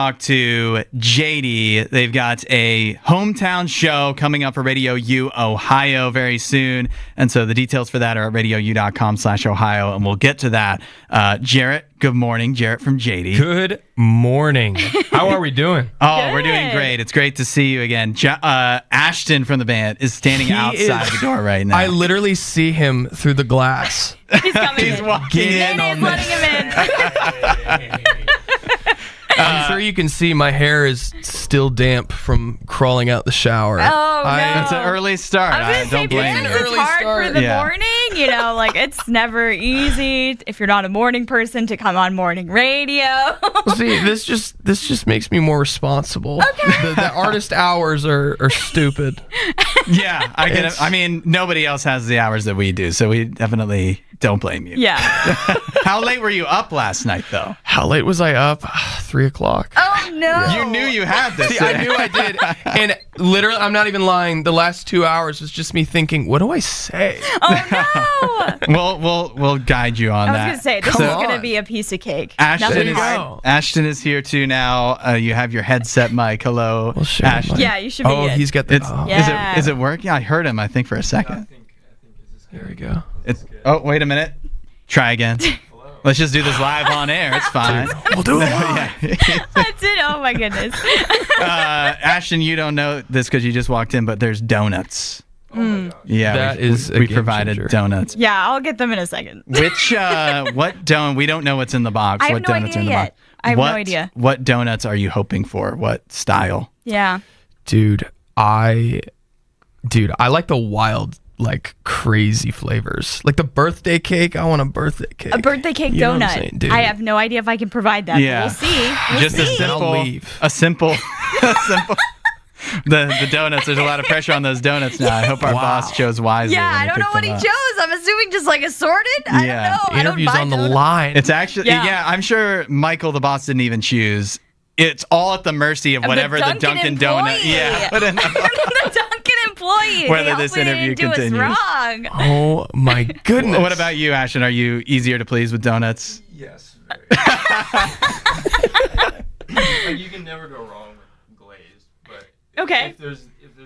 Talk to Jady. They've got a hometown show coming up for RadioU Ohio very soon. And so the details for that are at radiou.com/Ohio. And we'll get to that. Jarrett, good morning. Jarrett from Jady. Good morning. How are we doing? Oh, we're doing great. It's great to see you again. Ashton from the band is standing outside the door right now. I literally see him through the glass. He's coming in. walking in He's on letting this. him in. I'm sure you can see my hair is still damp from crawling out the shower. Oh, no. It's an early start. I was I going to say, don't blame because you. it's Early hard start. for the Yeah. morning. You know, like, it's never easy if you're not a morning person to come on morning radio. See, this just makes me more responsible. Okay. The artist hours are stupid. Yeah, I get it. I mean, nobody else has the hours that we do, so we definitely don't blame you. Yeah. How late were you up last night, though? How late was I up? 3 o'clock. Oh, no. You knew you had this. See, I knew I did. And literally, I'm not even lying. The last 2 hours was just me thinking, what do I say? Oh, no. We'll guide you on I was that. going to say, this Come is going to on. be a piece of cake. Ashton Nothing is, hard. Ashton is here too now. You have your headset mic. Hello, Well, sure, Ashton. Mike. Yeah, you should be Oh, good. he's got the. It's, Oh, Yeah. is it working? I heard him, I think, for a second. There we go. Oh, wait a minute. Try again. Let's just do this live on air. It's fine. We'll do it live. That's it. Oh, my goodness. Ashton, you don't know this because you just walked in, but there's donuts. Yeah, That we is a game provided changer. donuts. Yeah, I'll get them in a second. Which what donut? We don't know what's in the box. I have what no donuts idea are in the yet. box? I have no idea. What donuts are you hoping for? What style? Yeah. Dude, I like the wild, like crazy flavors. Like the birthday cake. I want a birthday cake. A birthday cake You know what I'm donut. saying, dude? I have no idea if I can provide that. Yeah. But we'll see. We'll Just see. I'll leave. a simple. The donuts. There's a lot of pressure on those donuts now. I hope our boss chose wisely. Yeah, when I he don't know picked what he them up. chose. I'm assuming just like assorted. I Yeah. don't know. Interviews I don't on buy the donuts. line. It's actually Yeah. I'm sure Michael the boss didn't even choose. It's all at the mercy of whatever the Dunkin' Donut. employee. Yeah. Put in The Dunkin' employee. Whether They this hopefully interview didn't do us continues. wrong. Oh my goodness. What about you, Ashton? Are you easier to please with donuts? Yes. Like you can never go wrong with glazed, but Okay. if there's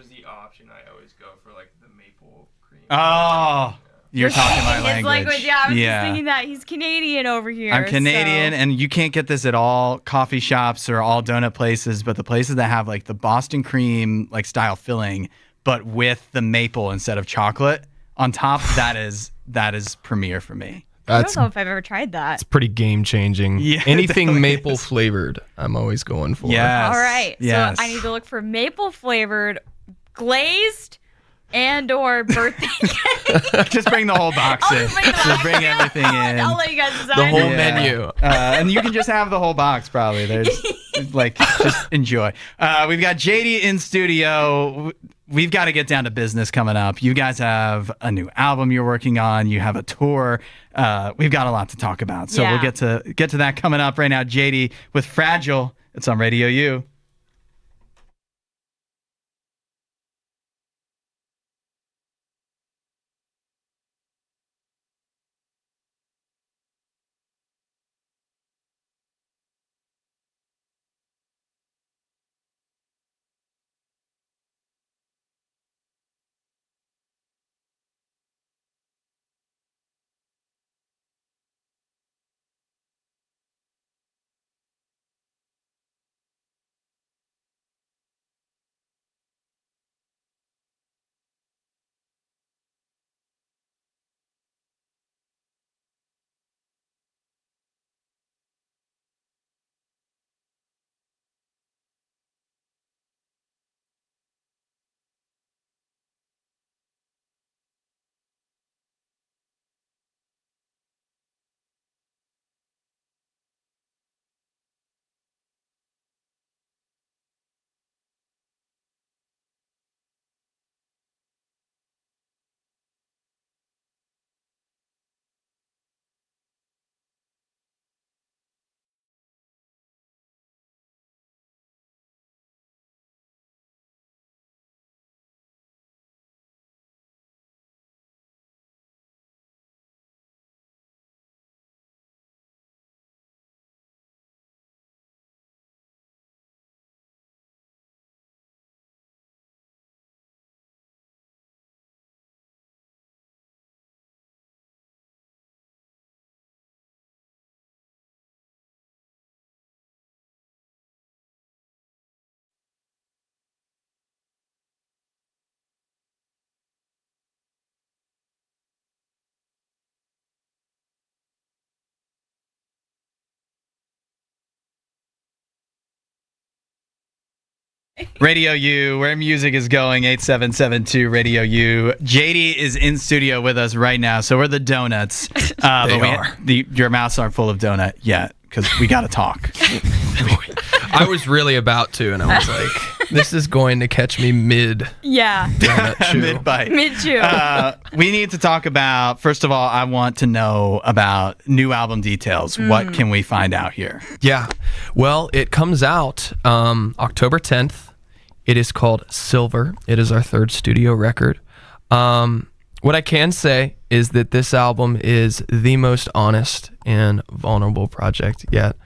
the option, I always go for like the maple cream. Oh, you're talking my His language. Yeah, I was just thinking that. He's Canadian over here. I'm Canadian, so. and you can't get this at all coffee shops or all donut places, but the places that have like the Boston cream like style filling, but with the maple instead of chocolate on top, that is premier for me. I That's don't know if I've ever tried that. pretty game changing. Yeah, it Anything definitely maple is. flavored, I'm always going for. Yes. All right. Yes. So I need to look for maple flavored, glazed, and or birthday cake. Just bring the whole box I'll in. just bring the Just box. bring everything in. I'll let you guys decide. The whole Yeah. menu. And you can just have the whole box, probably. There's like, just enjoy. We've got Jady in studio. We've got to get down to business coming up. You guys have a new album you're working on. You have a tour. We've got a lot to talk about. So we'll get to that coming up right now. Jady with Fragile. It's on RadioU. Radio U, where music is going, 8772 Radio U. Jady is in studio with us right now, so we're the donuts. Your mouths aren't full of donut yet, because we got to talk. I was really about to, and I was like, this is going to catch me mid Yeah. donut chew. Mid-bite. Mid-chew. We need to talk about, first of all, I want to know about new album details. What can we find out here? Yeah. Well, it comes out October 10th. It is called Silver. It is our third studio record. What I can say is that this album is the most honest and vulnerable project yet.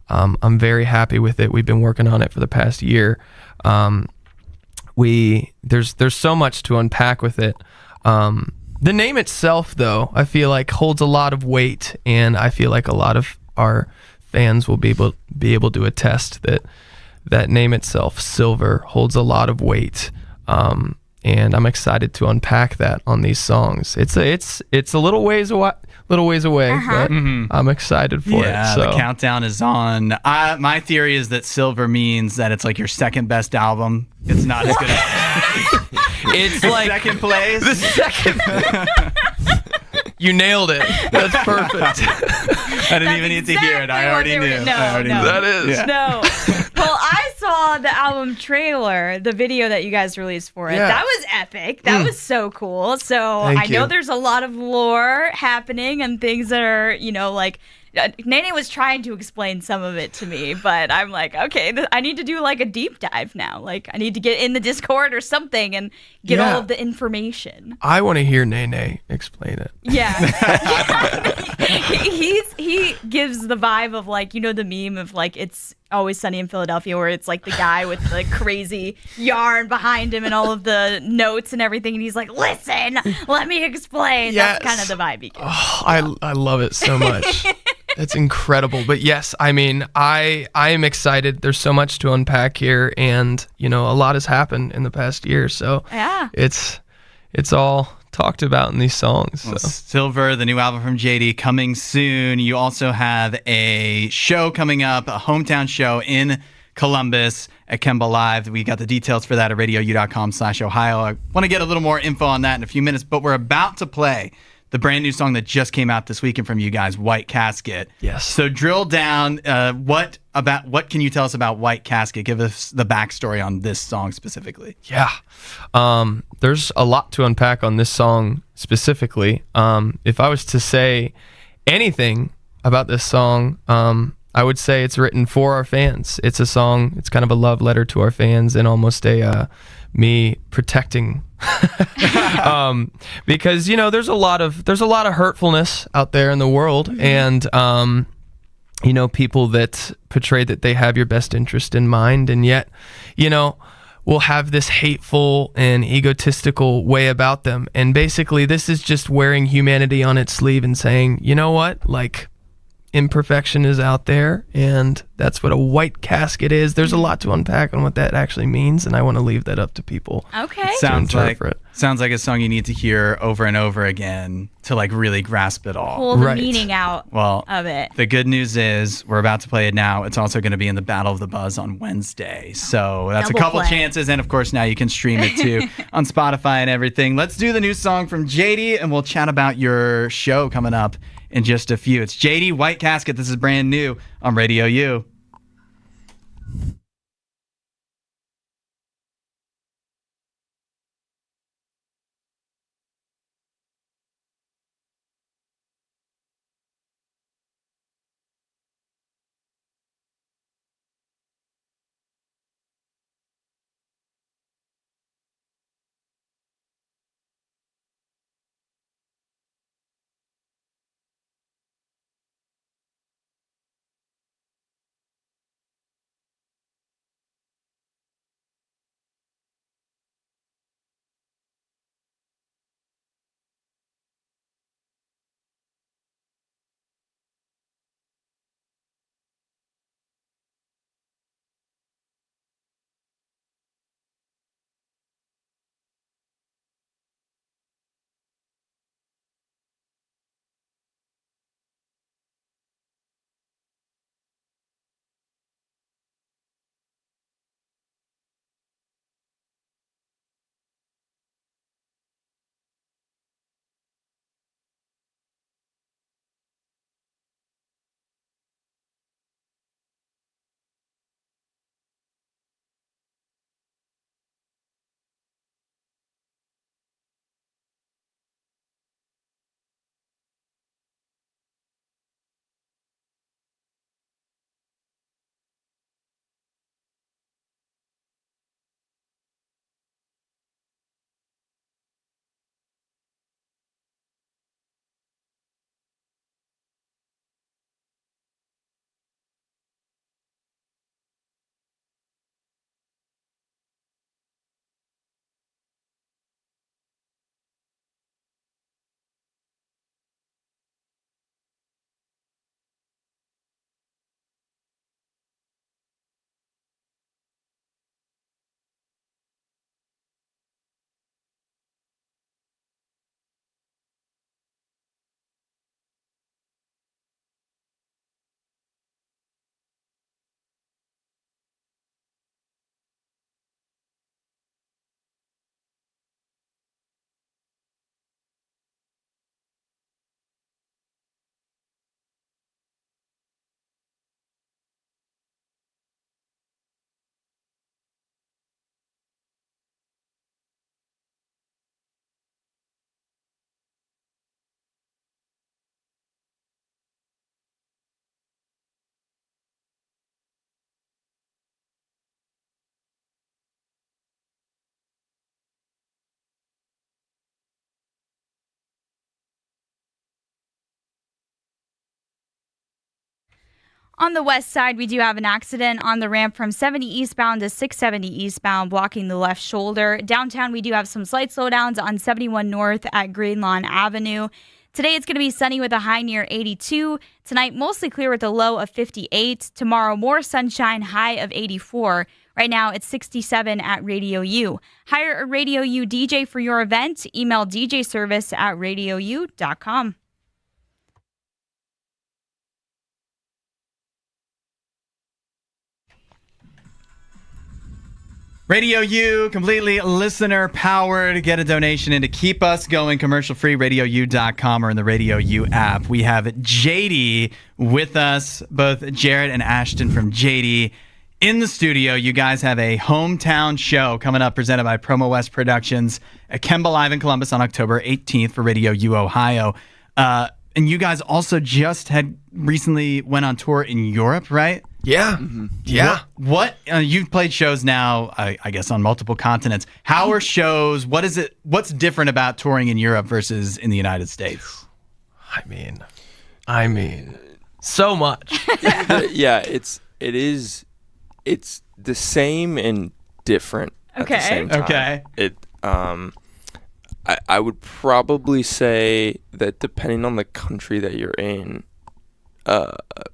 I'm very happy with it. We've been working on it for the past year. There's so much to unpack with it. The name itself, though, I feel like holds a lot of weight, and I feel like a lot of our fans will be able to attest that name itself, Silver, holds a lot of weight. And I'm excited to unpack that on these songs. It's a little ways away, but I'm excited for it. So. The countdown is on. My theory is that Silver means that it's like your second best album. It's not as good as It's like second place. the second. You nailed it. That's perfect. I didn't even need to hear it. I already knew. That is. Yeah. No. Well, I saw the album trailer, the video that you guys released for it. Yeah. That was epic. That was so cool. So Thank I know you. there's a lot of lore happening and things that are, like. Nene was trying to explain some of it to me, but I'm like, okay, I need to do like a deep dive now. Like, I need to get in the Discord or something and get Yeah. all of the information. I want to hear Nene explain it. Yeah. he gives the vibe of like, the meme of like It's Always Sunny in Philadelphia, where it's like the guy with the crazy yarn behind him and all of the notes and everything, and he's like, listen, let me explain. Yes. That's kind of the vibe he gives. Oh, I love it so much. That's incredible. But yes, I mean, I am excited. There's so much to unpack here, and a lot has happened in the past year. So Yeah. it's all talked about in these songs. Well, So. Silver, the new album from Jady, coming soon. You also have a show coming up, a hometown show in Columbus at KEMBA Live. We got the details for that at radiou.com/Ohio. I want to get a little more info on that in a few minutes, but we're about to play the brand new song that just came out this weekend from you guys, White Casket. Yes. So drill down. What can you tell us about White Casket? Give us the backstory on this song specifically. Yeah. There's a lot to unpack on this song specifically. If I was to say anything about this song, I would say it's written for our fans. It's a song, it's kind of a love letter to our fans and almost a me protecting because there's a lot of hurtfulness out there in the world, and people that portray that they have your best interest in mind, and yet will have this hateful and egotistical way about them. And basically this is just wearing humanity on its sleeve and saying, you know what, like, imperfection is out there, and that's what a white casket is. There's a lot to unpack on what that actually means, and I want to leave that up to people. Okay. Sounds like interpret. a song you need to hear over and over again to like really grasp it all. Pull the Right. meaning out Well, of it. the good news is we're about to play it now. It's also going to be in the Battle of the Buzz on Wednesday. So that's Double a couple play. chances. And of course, now you can stream it too on Spotify and everything. Let's do the new song from Jady, and we'll chat about your show coming up in just a few. It's Jady, White Casket. This is brand new on Radio U. On the west side, we do have an accident on the ramp from 70 eastbound to 670 eastbound, blocking the left shoulder. Downtown, we do have some slight slowdowns on 71 north at Greenlawn Avenue. Today, it's going to be sunny with a high near 82. Tonight, mostly clear with a low of 58. Tomorrow, more sunshine, high of 84. Right now, it's 67 at RadioU. Hire a RadioU DJ for your event. Email djservice@radiou.com. RadioU, completely listener powered. Get a donation in to keep us going. Commercial free, RadioU.com or in the RadioU app. We have Jady with us, both Jared and Ashton from Jady in the studio. You guys have a hometown show coming up presented by Promo West Productions at KEMBA Live in Columbus on October 18th for RadioU Ohio. And you guys also just had recently went on tour in Europe, right? Yeah. Yeah. What you've played shows now, I guess, on multiple continents. How are shows? What's different about touring in Europe versus in the United States? I mean, so much. Yeah, it is the same and different at the same time. Okay. I would probably say that depending on the country that you're in,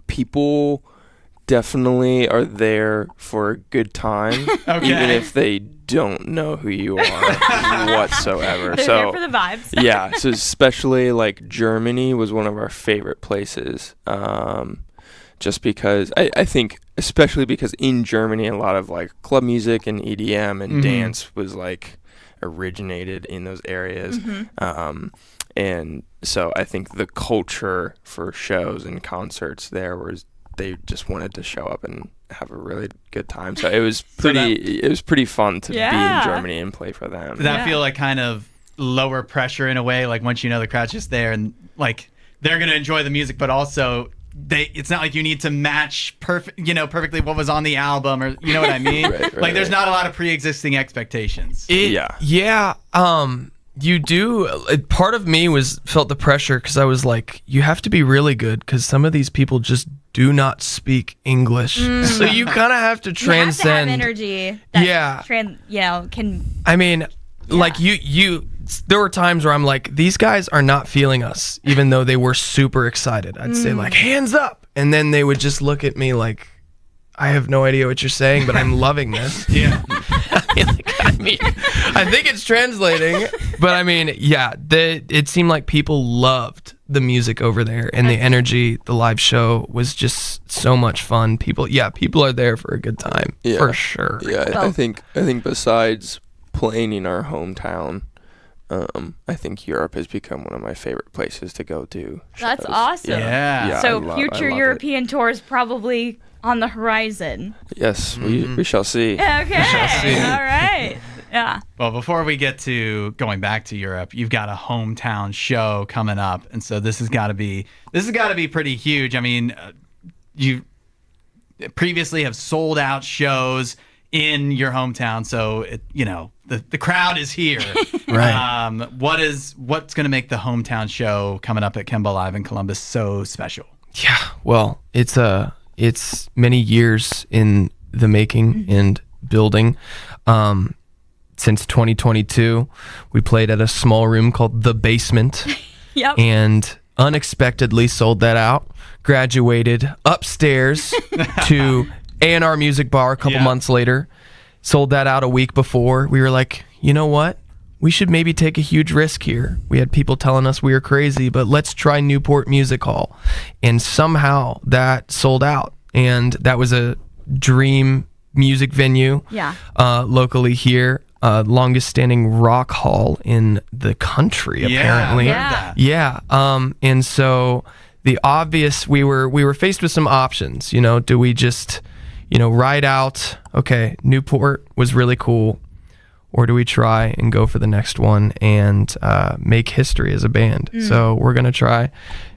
people definitely are there for a good time, even if they don't know who you are whatsoever. They're there for the vibes. Yeah, so especially like Germany was one of our favorite places, just because I think, especially because in Germany, a lot of like club music and EDM and dance was like originated in those areas. And so I think the culture for shows and concerts there was they just wanted to show up and have a really good time. So it was pretty fun to be in Germany and play for them. Does that feel like kind of lower pressure in a way? Like once you know the crowd's just there and like they're going to enjoy the music, but also it's not like you need to match perfectly what was on the album, or you know what I mean? Like there's not a lot of pre-existing expectations. You do. Part of me felt the pressure because I was like, you have to be really good because some of these people just do not speak English. So you kind of have to transcend. You have to have energy. That can. I mean, like you. There were times where I'm like, these guys are not feeling us, even though they were super excited. I'd say like, hands up, and then they would just look at me like, I have no idea what you're saying, but I'm loving this. Yeah. I think it's translating, but I mean, yeah, it seemed like people loved the music over there, and the energy. The live show was just so much fun. People are there for a good time, for sure. Yeah, I think besides playing in our hometown, I think Europe has become one of my favorite places to go to. That's awesome. Yeah. So future European tours probably on the horizon. Yes, we shall see. Okay. We shall see. All right. Yeah. Well, before we get to going back to Europe, you've got a hometown show coming up, and so this has got to be pretty huge. I mean, you previously have sold out shows in your hometown, so the crowd is here. Right. What's going to make the hometown show coming up at KEMBA Live in Columbus so special? Yeah. Well, it's many years in the making and building. Since 2022, we played at a small room called The Basement. Yep. And unexpectedly sold that out. Graduated upstairs to A&R Music Bar a couple months later. Sold that out a week before. We were like, you know what? We should maybe take a huge risk here. We had people telling us we were crazy, but let's try Newport Music Hall. And somehow that sold out. And that was a dream music venue locally here. Longest standing rock hall in the country, apparently. Yeah. And so the obvious, we were faced with some options. Do we just, ride out? Okay, Newport was really cool. Or do we try and go for the next one and make history as a band? So we're going to try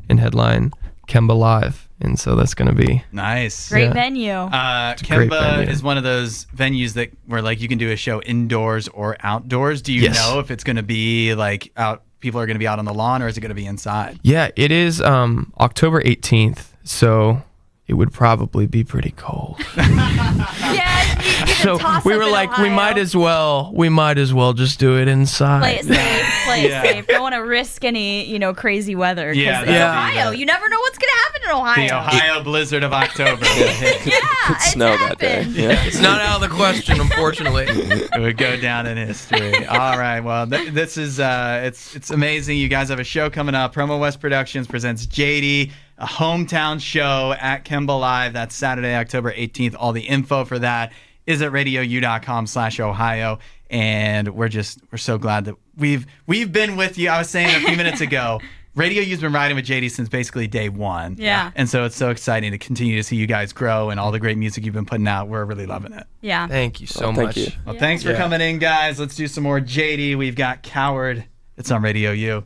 and headline KEMBA Live. And so that's going to be nice. Great venue. KEMBA is one of those venues where like you can do a show indoors or outdoors. Do you know if it's going to be like out? People are going to be out on the lawn, or is it going to be inside? Yeah, it is October 18th. So it would probably be pretty cold. Yeah, you get So to toss we up were in like, Ohio. we might as well just do it inside. Play it safe. Play Yeah. it safe. Don't want to risk any, crazy weather. 'Cause Yeah, it's that'd be Ohio. the- You never know what's gonna happen in Ohio. The Ohio blizzard of October. Yeah, Could snow that day. happened. Yeah. It's not out of the question, unfortunately. It would go down in history. All right. Well, this is it's amazing. You guys have a show coming up. Promo West Productions presents Jady, a hometown show at KEMBA Live. That's Saturday, October 18th. All the info for that is at radiou.com/Ohio. And we're so glad that we've been with you. I was saying a few minutes ago, RadioU's been riding with Jady since basically day one. Yeah. And so it's so exciting to continue to see you guys grow and all the great music you've been putting out. We're really loving it. Yeah. Thank you so Well, thank much. you. Well, thanks for coming in, guys. Let's do some more Jady. We've got Coward. It's on Radio U.